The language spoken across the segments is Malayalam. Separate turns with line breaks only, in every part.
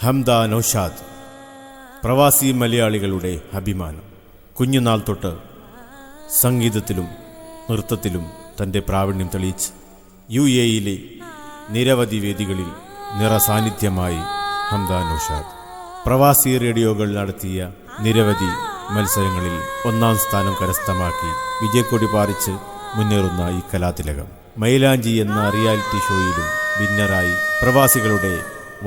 ഹംദ നൗഷാദ്, പ്രവാസി മലയാളികളുടെ അഭിമാനം. കുഞ്ഞുനാൾ തൊട്ട് സംഗീതത്തിലും നൃത്തത്തിലും തൻ്റെ പ്രാവീണ്യം തെളിയിച്ച് UAE-യിലെ നിരവധി വേദികളിൽ നിറസാന്നിധ്യമായി ഹംദ നൗഷാദ്. പ്രവാസി റേഡിയോകൾ നടത്തിയ നിരവധി മത്സരങ്ങളിൽ 1-ാം സ്ഥാനം കരസ്ഥമാക്കി വിജയക്കൊടി പാറിച്ച് മുന്നേറുന്ന ഈ കലാതിലകം മൈലാഞ്ചി എന്ന റിയാലിറ്റി ഷോയിലും വിന്നറായി പ്രവാസികളുടെ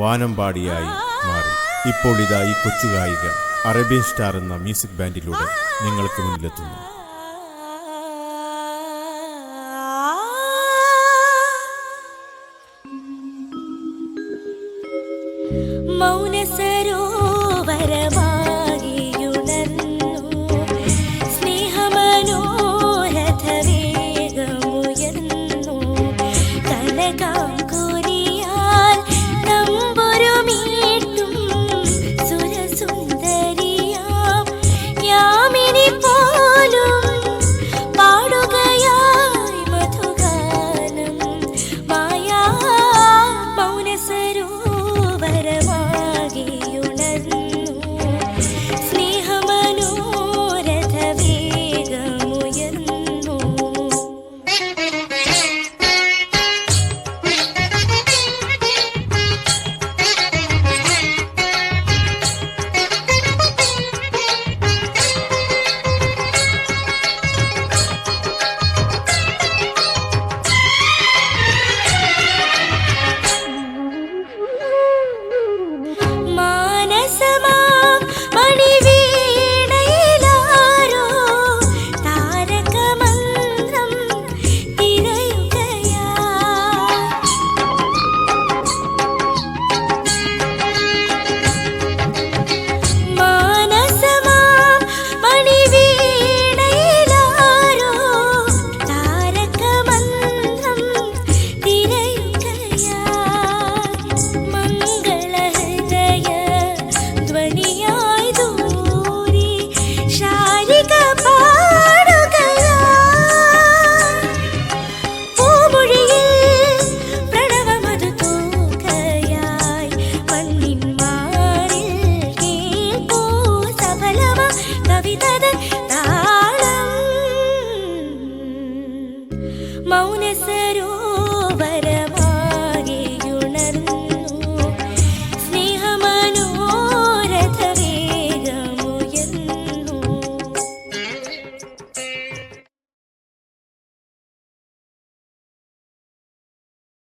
വാനമ്പാടിയായി മാറി. ഇപ്പോൾ ഇതാ ഈ കൊച്ചുഗായിക അറേബ്യൻ സ്റ്റാർ എന്ന മ്യൂസിക് ബാൻഡിലൂടെ നിങ്ങൾക്ക് മുന്നിലെത്തുന്നു.
മൗനസരോ